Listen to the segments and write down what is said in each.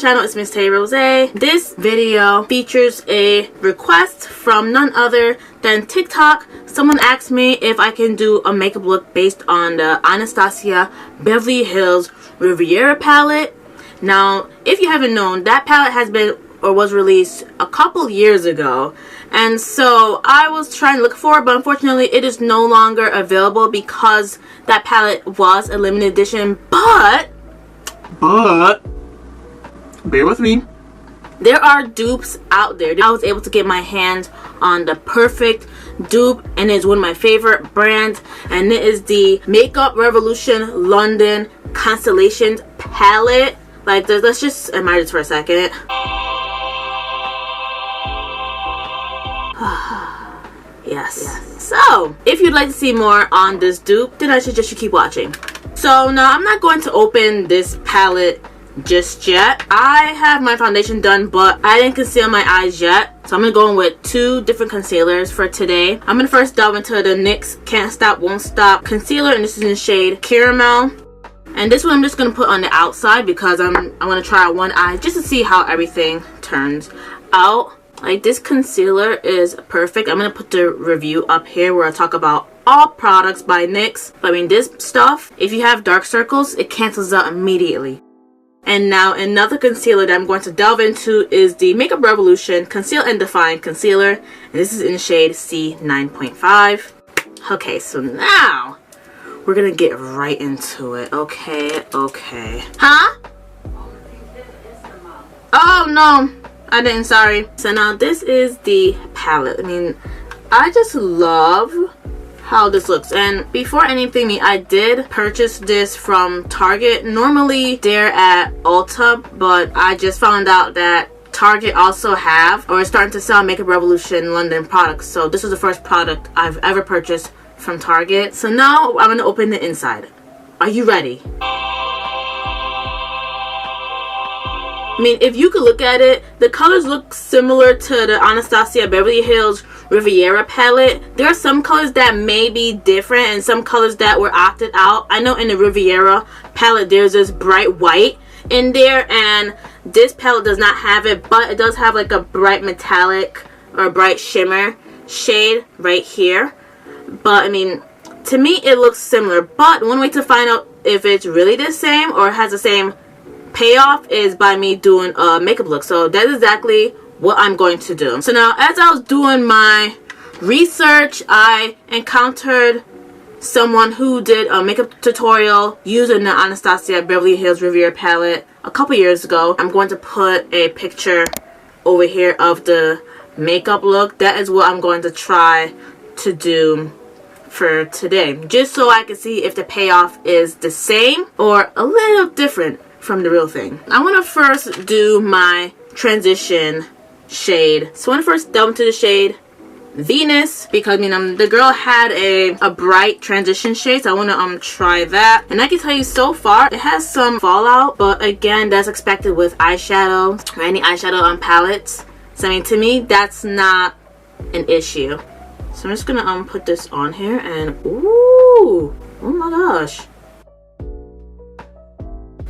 channel, it's Miss Tay Rosé. This video features a request from none other than TikTok. Someone asked me if I can do a makeup look based on the Anastasia Beverly Hills Riviera palette. Now, if you haven't known, that palette has been or was released a couple years ago, and so I was trying to look for it, but unfortunately it is no longer available because that palette was a limited edition. But bear with me, there are dupes out there. I was able to get my hands on the perfect dupe, and it's one of my favorite brands, and it is the Makeup Revolution London Constellation palette. Like, let's just admire this for a second. Yes. So, if you'd like to see more on this dupe, then I suggest you keep watching. So, now I'm not going to open this palette just yet. I have my foundation done, but I didn't conceal my eyes yet. So, I'm going to go in with two different concealers for today. I'm going to first delve into the NYX Can't Stop, Won't Stop concealer, and this is in the shade Caramel. And this one I'm just going to put on the outside because I want to try out one eye just to see how everything turns out. Like, this concealer is perfect. I'm going to put the review up here where I talk about all products by NYX. But I mean, this stuff, if you have dark circles, it cancels out immediately. And now another concealer that I'm going to delve into is the Makeup Revolution Conceal and Define Concealer. And this is in the shade C9.5. Okay, so now we're going to get right into it. Okay. Huh? Oh, no. I didn't, sorry. So now this is the palette. I mean, I just love how this looks. And before anything, I did purchase this from Target. Normally they're at Ulta, but I just found out that Target also have or is starting to sell Makeup Revolution London products. So this is the first product I've ever purchased from Target. So now I'm going to open the inside. Are you ready? I mean, if you could look at it, the colors look similar to the Anastasia Beverly Hills Riviera palette. There are some colors that may be different and some colors that were opted out. I know in the Riviera palette there's this bright white in there, and this palette does not have it, but it does have like a bright metallic or bright shimmer shade right here. But I mean, to me it looks similar, but one way to find out if it's really the same or has the same payoff is by me doing a makeup look. So that's exactly what I'm going to do. So now, as I was doing my research, I encountered someone who did a makeup tutorial using the Anastasia Beverly Hills Riviera palette a couple years ago. I'm going to put a picture over here of the makeup look. That is what I'm going to try to do for today, just so I can see if the payoff is the same or a little different from the real thing. I want to first do my transition shade. So I want to first delve into the shade Venus, because I mean, the girl had a bright transition shade, so I want to try that. And I can tell you, so far it has some fallout, but again, that's expected with eyeshadow or any eyeshadow on palettes. So I mean, to me, that's not an issue. So I'm just gonna put this on here, and ooh, oh my gosh.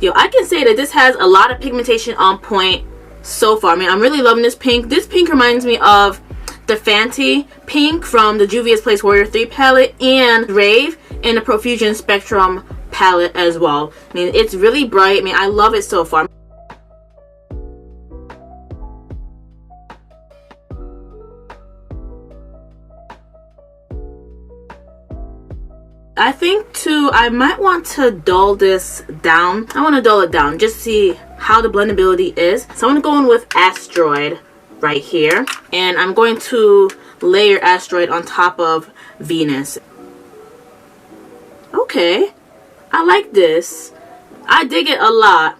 Yo, I can say that this has a lot of pigmentation on point so far. I mean, I'm really loving this pink. This pink reminds me of the Fenty pink from the Juvia's Place Warrior 3 palette and Rave in the Profusion Spectrum palette as well. I mean, it's really bright. I mean, I love it so far. I think too, I might want to dull this down. I want to dull it down just to see how the blendability is. So I'm going to go in with Asteroid right here. And I'm going to layer Asteroid on top of Venus. Okay, I like this. I dig it a lot.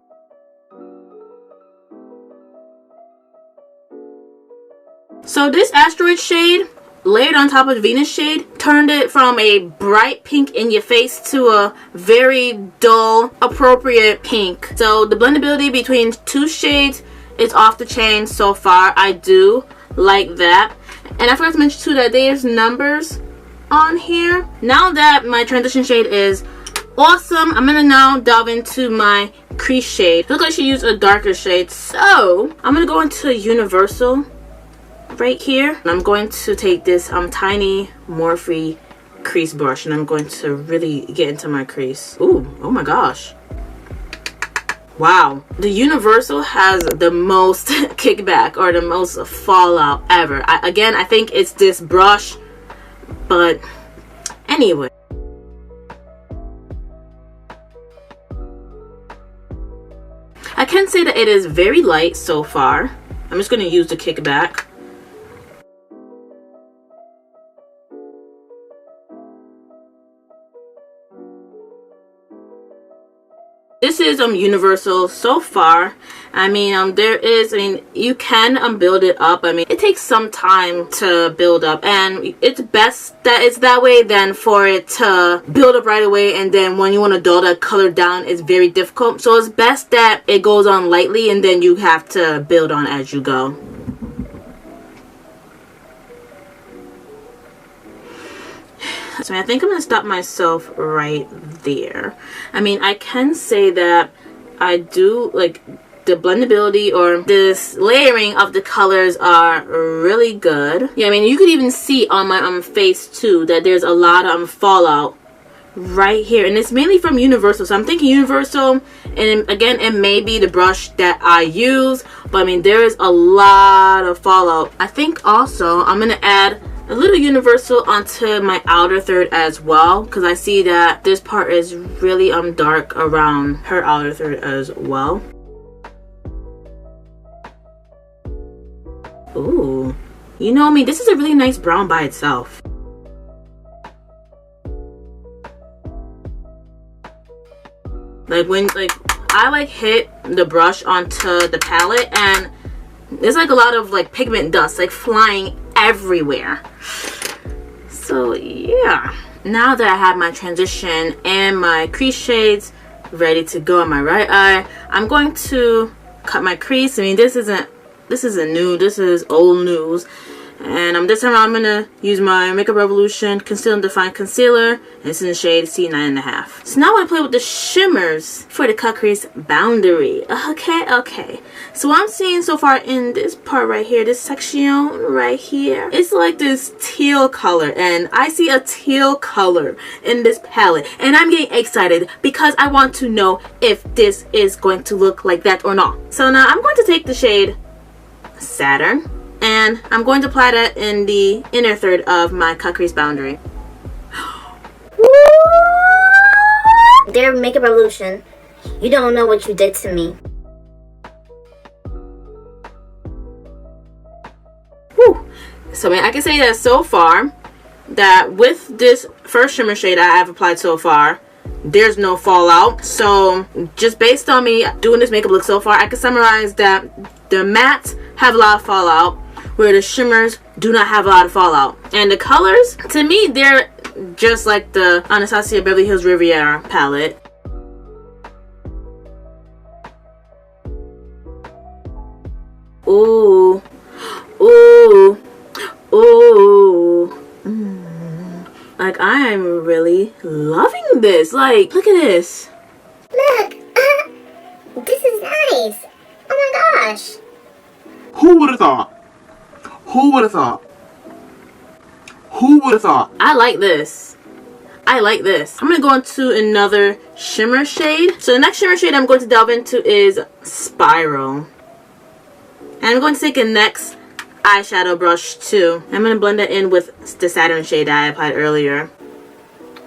So this Asteroid shade layered on top of the Venus shade turned it from a bright pink in your face to a very dull, appropriate pink. So the blendability between two shades is off the chain so far. I do like that. And I forgot to mention too that there's numbers on here. Now that my transition shade is awesome, I'm gonna now delve into my crease shade. Looks like she used a darker shade. So I'm gonna go into Universal right here. And I'm going to take this tiny Morphe crease brush, and I'm going to really get into my crease. Ooh, oh my gosh. Wow, the Universal has the most kickback or the most fallout ever. Again, I think it's this brush, but anyway. I can say that it is very light so far. I'm just going to use the kickback. This is Universal so far. I mean, you can build it up. I mean, it takes some time to build up, and it's best that it's that way than for it to build up right away, and then when you want to dull that color down, it's very difficult. So it's best that it goes on lightly, and then you have to build on as you go. So I think I'm going to stop myself right there. I mean, I can say that I do like the blendability or this layering of the colors are really good. Yeah, I mean, you could even see on my face too that there's a lot of fallout right here, and it's mainly from Universal. So I'm thinking Universal, and again, it may be the brush that I use, but I mean, there is a lot of fallout. I think also I'm going to add a little Universal onto my outer third as well, because I see that this part is really dark around her outer third as well. Ooh, you know, I mean, this is a really nice brown by itself. Like when I hit the brush onto the palette, and there's like a lot of like pigment dust like flying everywhere. So yeah, now that I have my transition and my crease shades ready to go on my right eye, I'm going to cut my crease. I mean, this isn't new, this is old news. And this time I'm gonna use my Makeup Revolution Conceal and Define Concealer, and it's in the shade C9.5. So now I'm gonna play with the shimmers for the cut crease boundary. Okay. So what I'm seeing so far in this part right here, this section right here, it's like this teal color, and I see a teal color in this palette, and I'm getting excited because I want to know if this is going to look like that or not. So now I'm going to take the shade Saturn, and I'm going to apply that in the inner third of my cut crease boundary. Dear Makeup Revolution, you don't know what you did to me. Whew. So I mean, I can say that so far, that with this first shimmer shade I have applied so far, there's no fallout. So just based on me doing this makeup look so far, I can summarize that the mattes have a lot of fallout, where the shimmers do not have a lot of fallout. And the colors, to me, they're just like the Anastasia Beverly Hills Riviera palette. Ooh. Like, I am really loving this. Like, look at this. Look, this is nice. Oh my gosh. Who would have thought? Who would have thought? Who would have thought? I like this. I like this. I'm going to go into another shimmer shade. So the next shimmer shade I'm going to delve into is Spiral. And I'm going to take a next eyeshadow brush too. I'm going to blend it in with the Saturn shade that I applied earlier.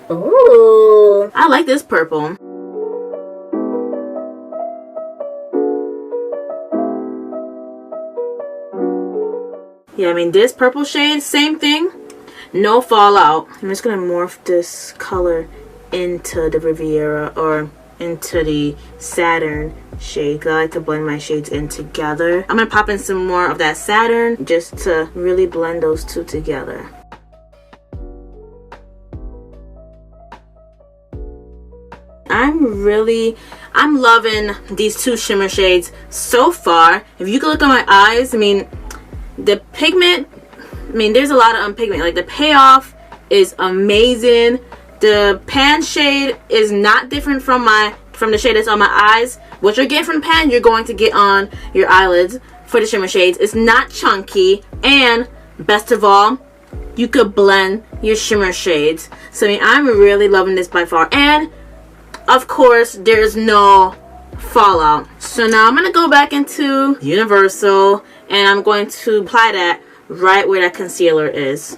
Ooh. I like this purple. Yeah, I mean, this purple shade, same thing. No fallout. I'm just going to morph this color into the Riviera or into the Saturn shade, because I like to blend my shades in together. I'm going to pop in some more of that Saturn just to really blend those two together. I'm loving these two shimmer shades so far. If you can look at my eyes, I mean, the pigment, I mean, there's a lot of pigment. Like, the payoff is amazing. The pan shade is not different from my from the shade that's on my eyes. What you're getting from the pan, you're going to get on your eyelids for the shimmer shades. It's not chunky, and best of all, you could blend your shimmer shades. So I mean, I'm really loving this by far. And of course, there's no fallout. So now I'm going to go back into Universal, and I'm going to apply that right where that concealer is.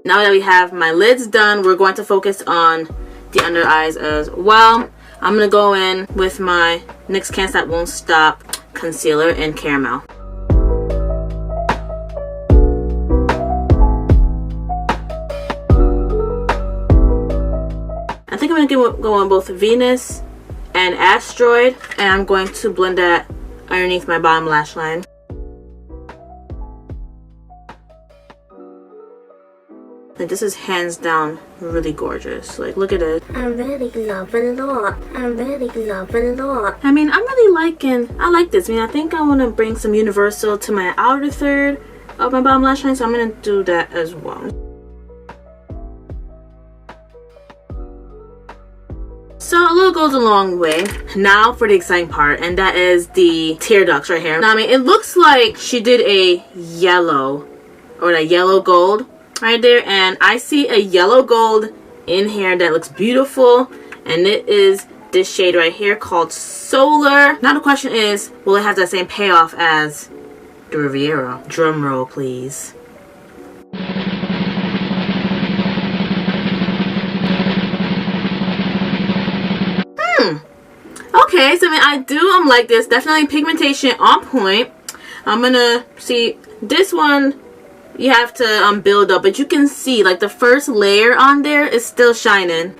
Now that we have my lids done, we're going to focus on the under eyes as well. I'm going to go in with my NYX Can't Stop Won't Stop concealer in Caramel. I think I'm going to go on both Venus and Asteroid, and I'm going to blend that underneath my bottom lash line. And this is hands down really gorgeous. Like, look at it. I'm really loving it all. I'm really loving it all. I mean, I like this. I mean, I think I want to bring some Universal to my outer third of my bottom lash line, so I'm going to do that as well. So a little goes a long way. Now for the exciting part, and that is the tear ducts right here. Now, I mean, it looks like she did a yellow, or a yellow gold right there, and I see a yellow gold in here that looks beautiful, and it is this shade right here called Solar. Now the question is, will it have that same payoff as the Riviera? Drum roll, please. Okay, so I mean, I do like this. Definitely pigmentation on point. I'm gonna see this one. You have to build up, but you can see like the first layer on there is still shining.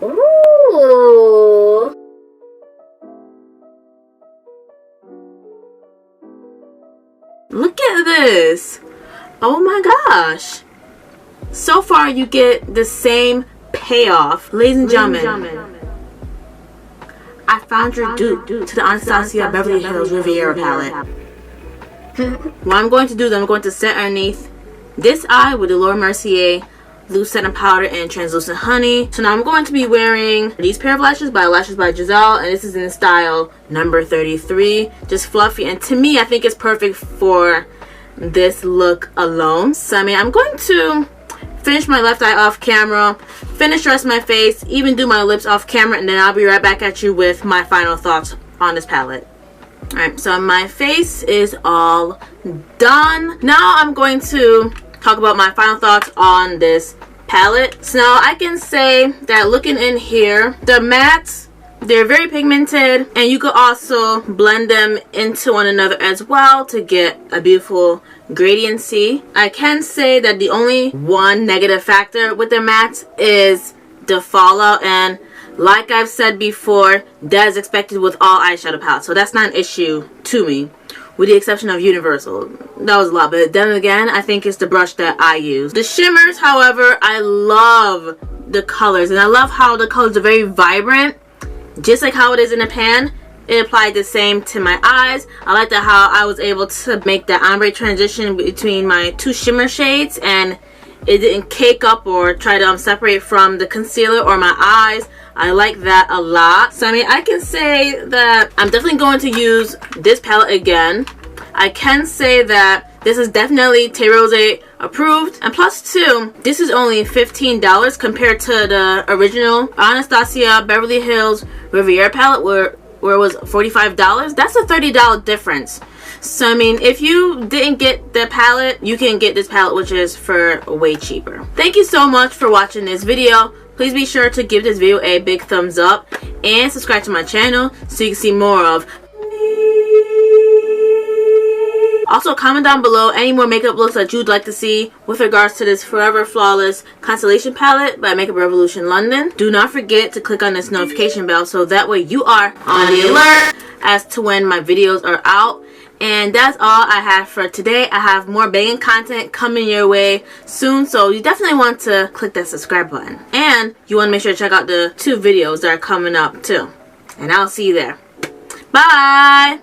Ooh. Look at this. Oh my gosh. So far you get the same payoff. Ladies and gentlemen, I found your dupe to the Anastasia Beverly Hills Riviera palette. What I'm going to do is I'm going to set underneath this eye with the Laura Mercier loose setting powder and translucent honey. So now I'm going to be wearing these pair of lashes by Giselle, and this is in the style number 33. Just fluffy, and to me I think it's perfect for this look alone. So I mean, I'm going to finish my left eye off camera, finish the rest of my face, even do my lips off camera, and then I'll be right back at you with my final thoughts on this palette. Alright, so my face is all done. Now I'm going to talk about my final thoughts on this palette. So now I can say that looking in here, the mattes, they're very pigmented, and you could also blend them into one another as well to get a beautiful gradiency. I can say that the only one negative factor with the mattes is the fallout, and like I've said before, that is expected with all eyeshadow palettes, so that's not an issue to me, with the exception of Universal. That was a lot, but then again, I think it's the brush that I use. The shimmers, however, I love the colors, and I love how the colors are very vibrant, just like how it is in the pan. It applied the same to my eyes. I like that how I was able to make that ombre transition between my two shimmer shades, and it didn't cake up or try to separate from the concealer or my eyes. I like that a lot. So I mean, I can say that I'm definitely going to use this palette again. I can say that this is definitely Tay Rosé approved, and plus two, this is only $15 compared to the original Anastasia Beverly Hills Riviera palette where it was $45. That's a $30 difference. So I mean, if you didn't get the palette, you can get this palette, which is for way cheaper. Thank you so much for watching this video. Please be sure to give this video a big thumbs up and subscribe to my channel so you can see more of me. Also, comment down below any more makeup looks that you'd like to see with regards to this Forever Flawless Constellation palette by Makeup Revolution London. Do not forget to click on this notification bell so that way you are on the alert as to when my videos are out. And that's all I have for today. I have more banging content coming your way soon, so you definitely want to click that subscribe button. And you want to make sure to check out the 2 videos that are coming up too. And I'll see you there. Bye!